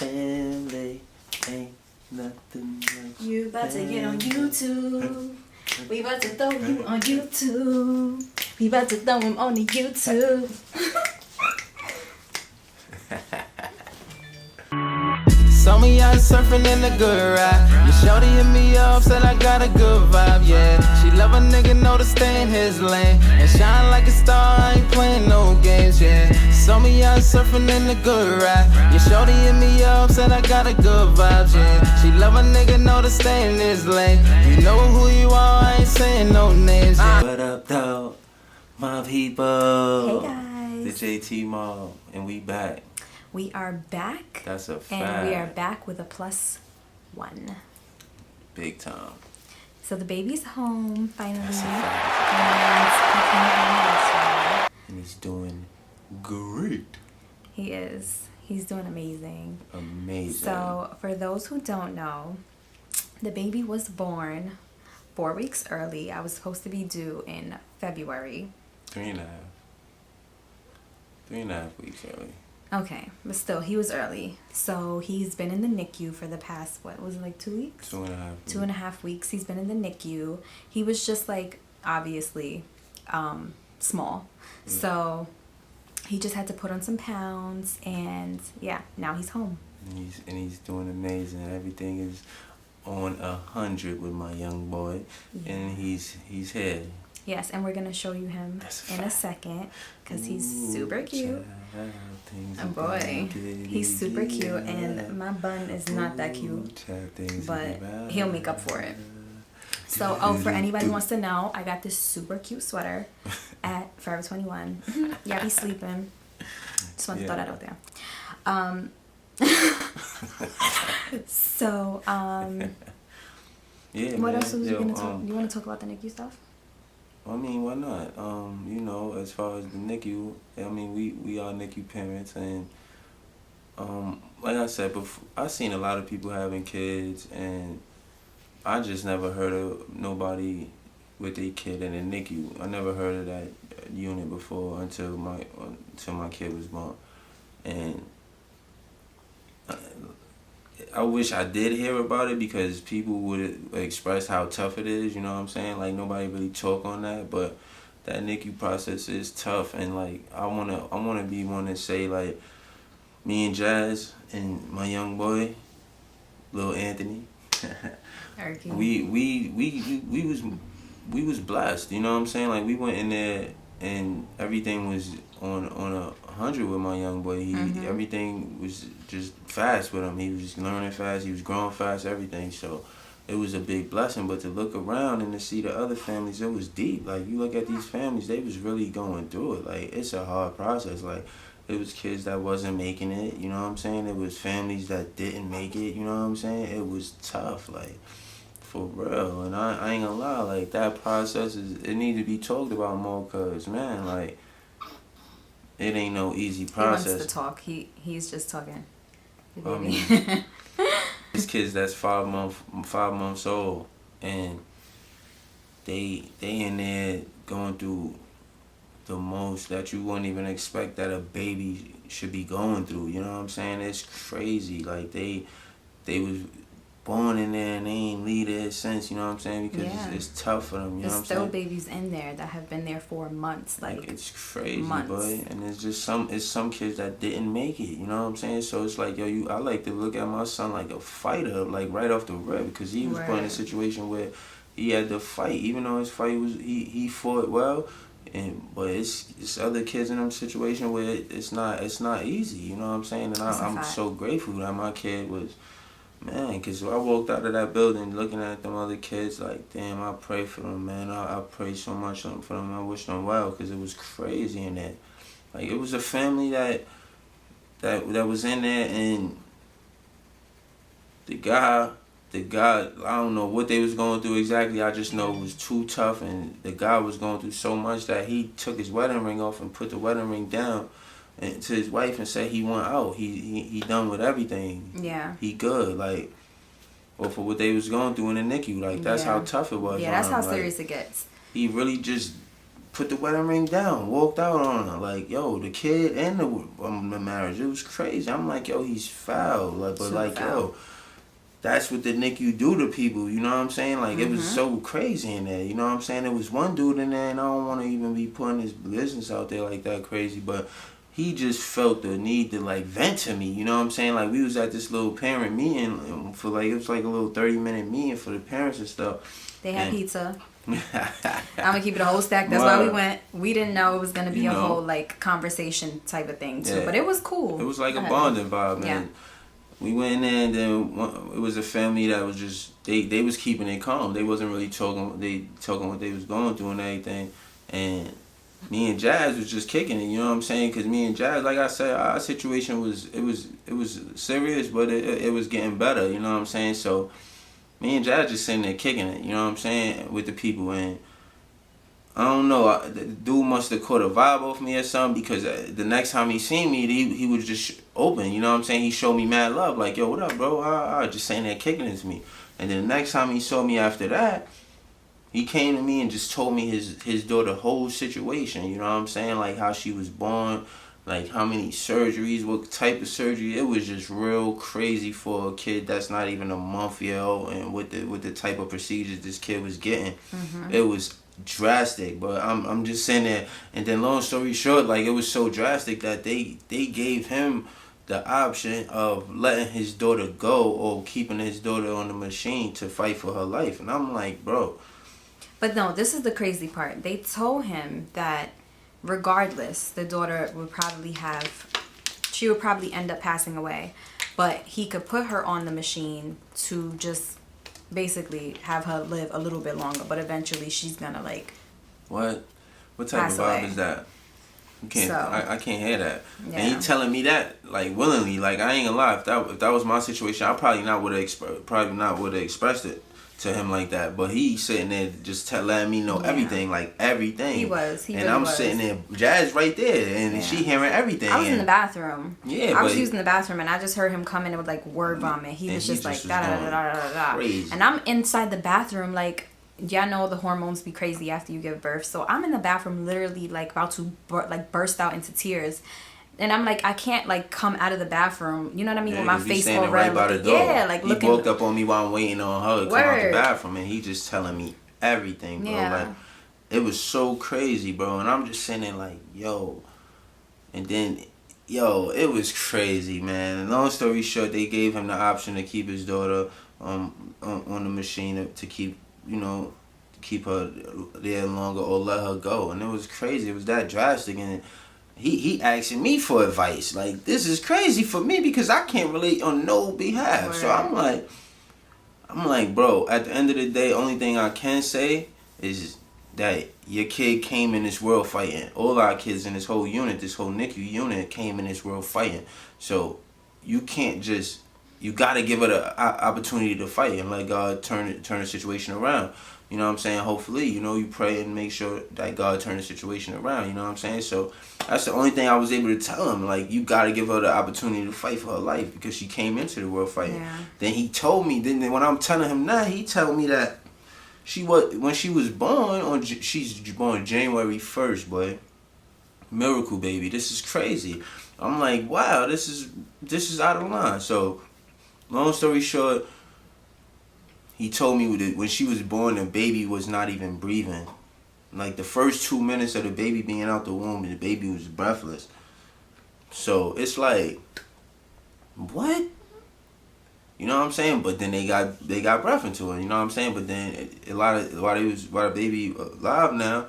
family. Ain't nothing like You about to get on YouTube. We about to throw you on YouTube. We about to throw him on the YouTube. Saw me out surfing in the good ride. Your shorty hit me up, said I got a good vibe, yeah. She love a nigga, know to stay in his lane and shine like a star, I ain't playing no games, yeah. Saw me out surfing in the good ride. Your shorty hit me up, said I got a good vibe, yeah. She love a nigga, know to stay in his lane. You know who you are, I ain't saying no names, yeah. What up, though? My people. Hey guys. The JT Mob, and we back. We are back. That's a fact. And we are back with a +1. Big time. So the baby's home finally. That's a fact. And And he's doing great. he is. He's doing amazing. Amazing. So for those who don't know, the baby was born 4 weeks early. I was supposed to be due in February. 3.5. 3.5 weeks early. Okay, but still, he was early. So he's been in the NICU for the past, what was it, like 2 weeks? 2.5 weeks. 2.5 weeks. He's been in the NICU. He was just like, obviously, small. Yeah. So he just had to put on some pounds, and yeah, now he's home. And he's doing amazing. Everything is on 100 with my young boy, and he's here. Yes, and we're gonna show you him That's a in a fact. second because he's super cute. Things Oh boy, he's super cute, and my bun is not that cute, but he'll make up for it. So, for anybody who wants to know, I got this super cute sweater at Forever 21. Yeah, be sleeping. Just want to throw that out there. So, yeah, what man. else was you Yo, gonna talk? You want to talk about the NICU stuff? I mean, why not? You know, as far as the NICU, I mean, we are NICU parents, and like I said before, I've seen a lot of people having kids, and I just never heard of nobody with their kid in a NICU. I never heard of that unit before until my kid was born, and I wish I did hear about it because people would express how tough it is, you know what I'm saying? Like, nobody really talk on that, but that NICU process is tough, and like I wanna be one to say, like, me and Jazz and my young boy, little Anthony, we was blessed, you know what I'm saying? Like, we went in there and everything was on 100 with my young boy. Everything was just fast with him. He was just learning fast. He was growing fast. Everything. So it was a big blessing. But to look around and to see the other families, it was deep. Like, you look at these families, they was really going through it. Like, it's a hard process. Like, it was kids that wasn't making it. You know what I'm saying? It was families that didn't make it. You know what I'm saying? It was tough. Like, for real. And I ain't gonna lie, like, that process it needs to be talked about more, cause man, like, it ain't no easy process. He wants to talk. He's just talking. I mean, these kids that's 5 months old, and they in there going through the most that you wouldn't even expect that a baby should be going through. You know what I'm saying? It's crazy. Like, they was born in there and they ain't leave there since, you know what I'm saying? Because it's tough for them, you know what I'm saying? There's still babies in there that have been there for months, like it's crazy, months. boy. And it's just some kids that didn't make it, you know what I'm saying? So it's like, yo, I like to look at my son like a fighter, like right off the rip, because he was put in a situation where he had to fight, even though his fight was, he fought well, but it's other kids in them situation where it's not easy, you know what I'm saying? And I'm so grateful that my kid was. Man, because I walked out of that building looking at them other kids like, damn, I pray for them, man. I pray so much for them. I wish them well, because it was crazy in there. Like, it was a family that was in there, and the guy, I don't know what they was going through exactly. I just know it was too tough, and the guy was going through so much that he took his wedding ring off and put the wedding ring down and to his wife and said he went out. He done with everything. Yeah. He good, like, or for what they was going through in the NICU. Like, that's how tough it was. Yeah, that's how like, serious it gets. He really just put the wedding ring down, walked out on her. Like, yo, the kid and the marriage, it was crazy. I'm like, yo, he's foul. Like, but like, yo, that's what the NICU do to people. You know what I'm saying? Like, it was so crazy in there. You know what I'm saying? There was one dude in there, and I don't want to even be putting his business out there like that crazy, but he just felt the need to like vent to me. You know what I'm saying? Like, we was at this little parent meeting for like, it was like a little 30-minute meeting for the parents and stuff. They had pizza. I'm gonna keep it a whole stack. That's why we went. We didn't know it was gonna be a whole like conversation type of thing too, but it was cool. It was like a bonding vibe, man. We went in there, and then it was a family that was just they was keeping it calm. They wasn't really talking. They talking what they was going through and everything, and me and Jazz was just kicking it. You know what I'm saying? Because me and Jazz, like I said, our situation was serious, but it was getting better. You know what I'm saying? So me and Jazz just sitting there kicking it, you know what I'm saying, with the people. And I don't know, the dude must have caught a vibe off me or something, because the next time he seen me, he was just open, you know what I'm saying? He showed me mad love, like, yo, what up, bro? Just saying that, kicking it to me. And then the next time he saw me after that, he came to me and just told me his daughter's whole situation, you know what I'm saying? Like, how she was born, like how many surgeries, what type of surgery. It was just real crazy for a kid that's not even a month old, and with the type of procedures this kid was getting. It was drastic. But I'm just saying that. And then long story short, like, it was so drastic that they gave him the option of letting his daughter go or keeping his daughter on the machine to fight for her life. And I'm like, bro. But no, this is the crazy part. They told him that regardless, the daughter would probably end up passing away, but he could put her on the machine to just basically have her live a little bit longer, but eventually she's gonna like what type of vibe is that? You can't. So, I can't hear that. Yeah. And he telling me that like willingly. Like, I ain't gonna lie, if that was my situation, I probably not would have expressed it to him like that. But he sitting there just letting me know everything, like everything. He was. And I'm sitting there, Jazz right there, and she hearing everything. I was in the bathroom. Yeah, I was using the bathroom, and I just heard him come in with like word vomit. He was just like da da da da da da. Crazy. And I'm inside the bathroom, like, y'all know the hormones be crazy after you give birth. So I'm in the bathroom, literally like about to burst out into tears. And I'm like, I can't like come out of the bathroom, you know what I mean, with my face all red. Right by the door. Yeah, like looking. He walked up on me while I'm waiting on her to come out the bathroom, and he just telling me everything, bro. Yeah. Like, it was so crazy, bro. And I'm just sitting there like, yo. And then, yo, it was crazy, man. And long story short, they gave him the option to keep his daughter on the machine to keep, you know, keep her there longer or let her go. And it was crazy. It was that drastic. And he asking me for advice. Like, this is crazy for me because I can't relate on no behalf. Right. So I'm like, bro, at the end of the day, only thing I can say is that your kid came in this world fighting. All our kids in this whole unit, this whole NICU unit, came in this world fighting. So you can't just, you got to give her the opportunity to fight and let God turn the situation around. You know what I'm saying? Hopefully, you know, you pray and make sure that God turn the situation around. You know what I'm saying? So that's the only thing I was able to tell him. Like, you got to give her the opportunity to fight for her life because she came into the world fighting. Yeah. Then he told me, then when I'm telling him that, he told me that when she was born, she's born January 1st, boy. Miracle baby. This is crazy. I'm like, wow, this is out of line. So, long story short, he told me that when she was born, the baby was not even breathing. Like, the first 2 minutes of the baby being out the womb, the baby was breathless. So it's like, what? You know what I'm saying? But then they got breath into it. You know what I'm saying? But then while the baby alive now,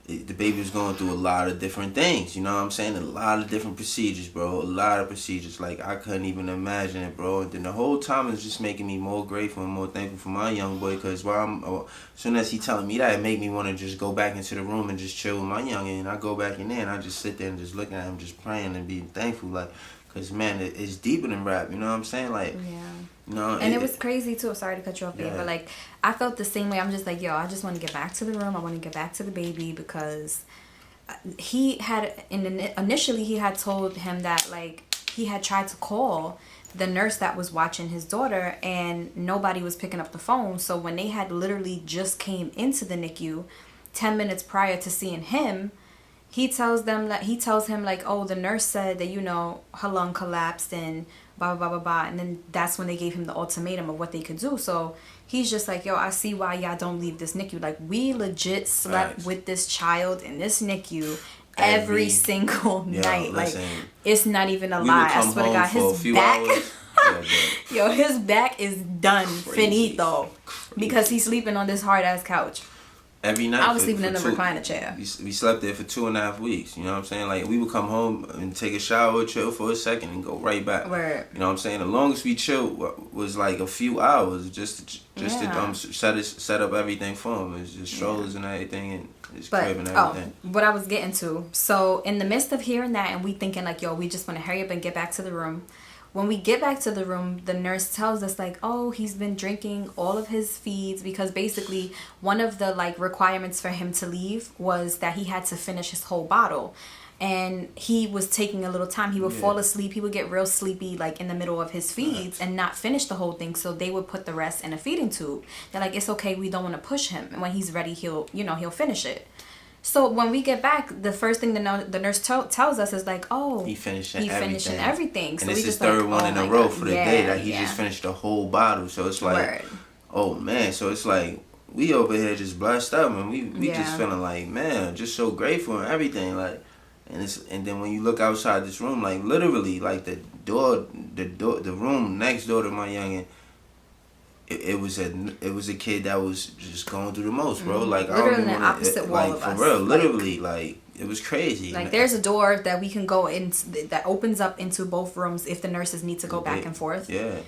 the baby was going through a lot of different things, you know what I'm saying? A lot of different procedures, bro. A lot of procedures. Like, I couldn't even imagine it, bro. And then the whole time it's just making me more grateful and more thankful for my young boy. Because as soon as he telling me that, it made me want to just go back into the room and just chill with my youngin'. And I go back in there and I just sit there and just look at him, just praying and being thankful. Like, because, man, it's deeper than rap, you know what I'm saying? Like, yeah. You know, and it was crazy too. Sorry to cut you off, babe, but like, I felt the same way. I'm just like, yo, I just want to get back to the room. I want to get back to the baby because he had, initially he had told him that like he had tried to call the nurse that was watching his daughter and nobody was picking up the phone. So when they had literally just came into the NICU, 10 minutes prior to seeing him, he tells him like, oh, the nurse said that, you know, her lung collapsed and blah, blah, blah, blah. And then that's when they gave him the ultimatum of what they could do. So he's just like, yo, I see why y'all don't leave this NICU. Like, we legit slept with this child in this NICU every single night. Like, it's not even a lie. I swear to God, his back... Yo, his back is done. Finito. Because he's sleeping on this hard-ass couch. Every night. I was sleeping in the recliner chair. We slept there for 2.5 weeks. You know what I'm saying? Like, we would come home and take a shower, chill for a second, and go right back. Word. You know what I'm saying? The longest we chilled was like a few hours, just to set up everything for him. It's just strollers and everything, and his crib and everything. What I was getting to. So in the midst of hearing that, and we thinking like, yo, we just want to hurry up and get back to the room. When we get back to the room, the nurse tells us like, oh, he's been drinking all of his feeds, because basically one of the like requirements for him to leave was that he had to finish his whole bottle. And he was taking a little time. He would fall asleep. He would get real sleepy like in the middle of his feeds and not finish the whole thing. So they would put the rest in a feeding tube. They're like, it's okay. We don't want to push him. And when he's ready, he'll finish it. So when we get back, the first thing the nurse tells us is like, oh, he finishing everything. So and we it's his third one in a row for the day. Like, he just finished the whole bottle. So it's like, oh man. So it's like, we over here just blessed up, and we just feeling like, man, just so grateful and everything. Like, and then when you look outside this room, like literally, like the room next door to my youngin', it was a kid that was just going through the most, bro. Like, literally on the opposite wall of us. For real, literally, like it was crazy. Like, there's a door that we can go in that opens up into both rooms if the nurses need to go back and forth. Yeah.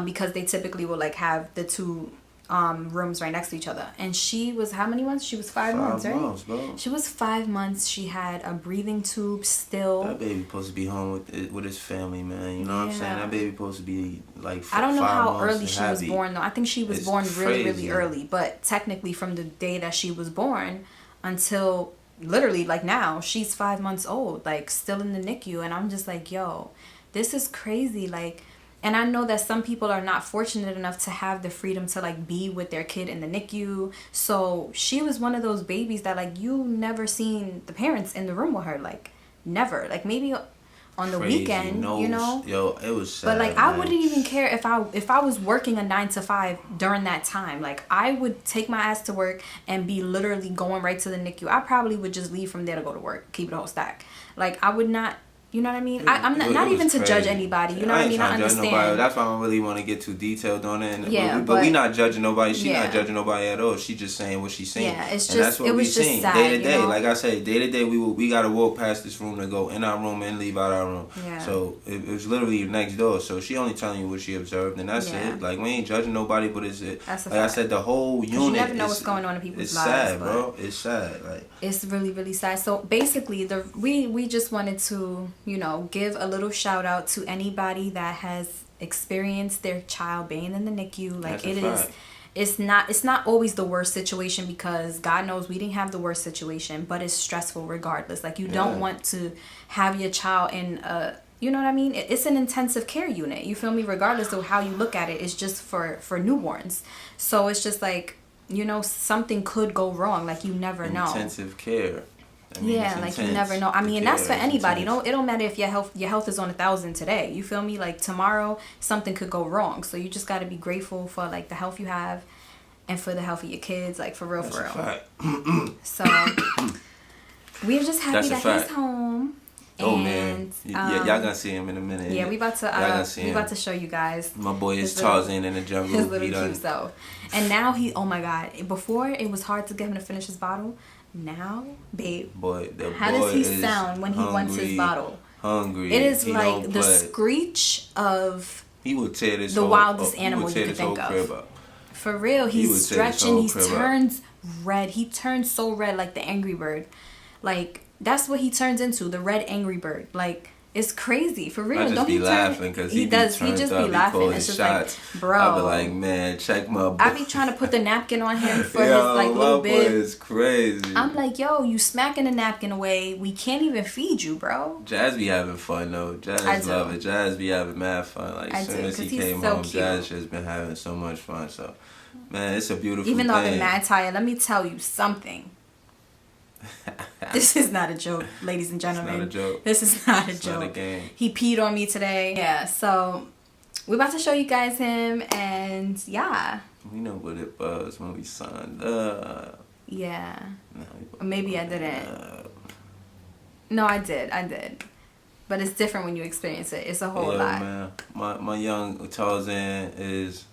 Because they typically will like have the two rooms right next to each other. And she was how many months? She was 5 months, right? 5 months, bro. She was 5 months. She had a breathing tube still. That baby supposed to be home with his family, man. You know what I'm saying? That baby supposed to be like 5 months. I don't know how early she was born though. I think she was born really, crazy. really early. But technically from the day that she was born until literally like now, she's 5 months old, like still in the NICU. And I'm just like, yo, this is crazy. Like, and I know that some people are not fortunate enough to have the freedom to like be with their kid in the NICU. So she was one of those babies that like you never seen the parents in the room with her, like never. Like maybe on the weekend, you know. Yo, it was sad, but like, man. I wouldn't even care if I was working a 9 to 5 during that time. Like, I would take my ass to work and be literally going right to the NICU. I probably would just leave from there to go to work, keep it a whole stack. Like, I would not. You know what I mean? I'm not even to judge anybody. You know what I mean? I understand. Nobody. That's why I don't really want to get too detailed on it. But we not judging nobody. She's not judging nobody at all. She just saying what she's saying. Yeah, it's just, and that's what it was we just seen. sad, Day to day, you know? like I said, day to day, we got to walk past this room to go in our room and leave out our room. Yeah. So it was literally next door. So she only telling you what she observed, and that's it. Like, we ain't judging nobody, but it's it. Like I said, the whole unit. You never know what's going on in people's lives. It's sad, bro. It's sad. Like, it's really, really sad. So basically, we just wanted to, you know, give a little shout out to anybody that has experienced their child being in the NICU. Like, it's not always the worst situation, because God knows we didn't have the worst situation, but it's stressful regardless. Like, you don't want to have your child in a, you know what I mean? It's an intensive care unit. You feel me? Regardless of how you look at it, it's just for newborns. So it's just like, you know, something could go wrong. Like, you never know. Intensive care. I mean, like, you never know. I mean, and that's for anybody. It don't matter if your health is on 1,000 today. You feel me? Like, tomorrow something could go wrong. So you just got to be grateful for like the health you have, and for the health of your kids. Like, for real, that's for real. So we're just happy that he's home. Oh, man, y'all gonna see him in a minute. Yeah, we about to show you guys. My boy is Tarzan in the jungle. His little cute self. And now oh my God! Before it was hard to get him to finish his bottle. Now, babe, how does he sound when he wants his bottle? Hungry. It is like the screech of he would tear this the wildest animal you could think of. For real, he's stretching. He turns red. He turns so red, like the Angry Bird. Like, that's what he turns into, the red Angry Bird. Like, it's crazy, for real. I just be laughing because he just be laughing. It's just shots. Like, bro. I be like, man, check my. I be trying to put the napkin on him for his like little bit. My boy is crazy. I'm like, yo, you smacking the napkin away. We can't even feed you, bro. Jazz be having fun though. Jazz love it. Jazz be having mad fun. Like, as soon as he came home, cute. Jazz just been having so much fun. So, man, it's a beautiful thing. Even though I've been mad tired, let me tell you something. This is not a joke, ladies and gentlemen. It's not a joke. This is not a It's joke. not a game. He peed on me today. Yeah, so we're about to show you guys him, and yeah. We know what it was when we signed up. Yeah. No, Maybe I didn't. No, I did. But it's different when you experience it. It's a whole lot. Man. My young Tarzan is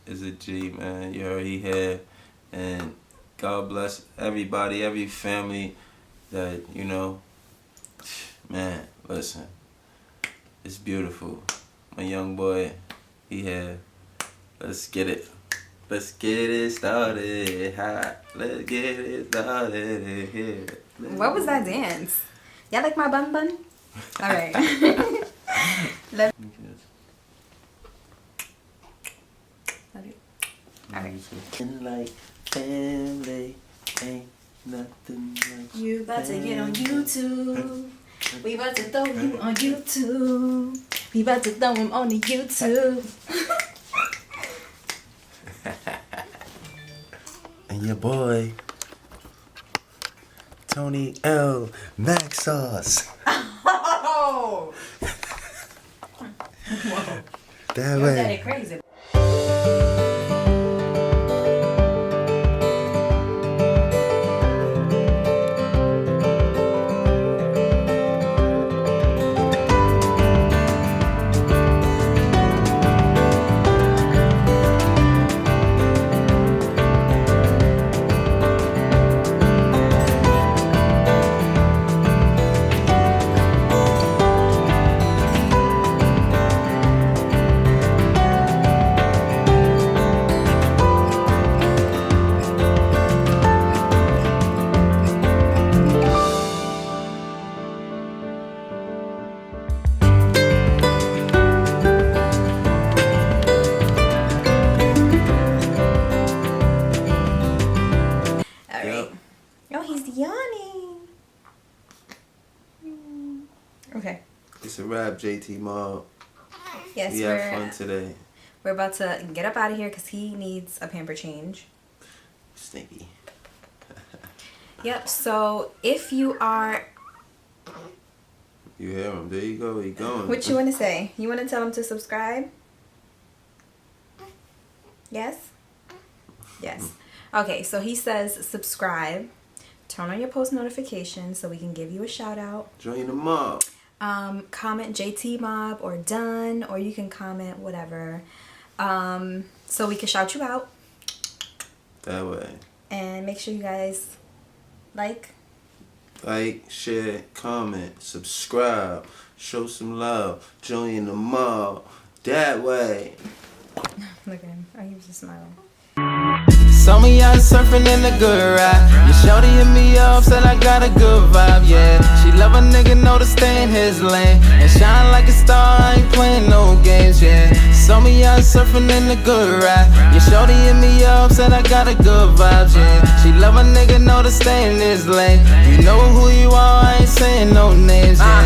a G, man. You heard he had, and God bless everybody, every family that, you know, man, listen, it's beautiful. My young boy, he had, let's get it started, hot. Let's get it started here. What was that dance? Y'all like my bun bun? All right. Alright. Like family, ain't nothing like You about to get on YouTube. We about to throw you on YouTube. We about to throw him on the YouTube. And your boy, Tony L. Mac Sauce. Oh! That You're way. crazy. Okay. It's a wrap, JT Mob. Yes, we had fun today. We're about to get up out of here because he needs a pamper change. Stinky. Yep. So if you are, You hear him? There you go. He going. what you want to say? You want to tell him to subscribe? Yes. Yes. Okay. So he says subscribe. Turn on your post notifications so we can give you a shout out. Join the mob. Comment JT Mob or done, or you can comment whatever, so we can shout you out. That way. And make sure you guys like, share, comment, subscribe, show some love, join the mob. That way. Look at him. Oh, he was just smiling. Saw me out surfing in the good ride. Your shorty hit me up, said I got a good vibe, yeah. She love a nigga, know to stay in his lane and shine like a star, I ain't playing no games, yeah. Saw me out surfing in the good ride. Your shorty hit me up, said I got a good vibe, yeah. She love a nigga, know to stay in his lane. You know who you are, I ain't saying no names, yeah.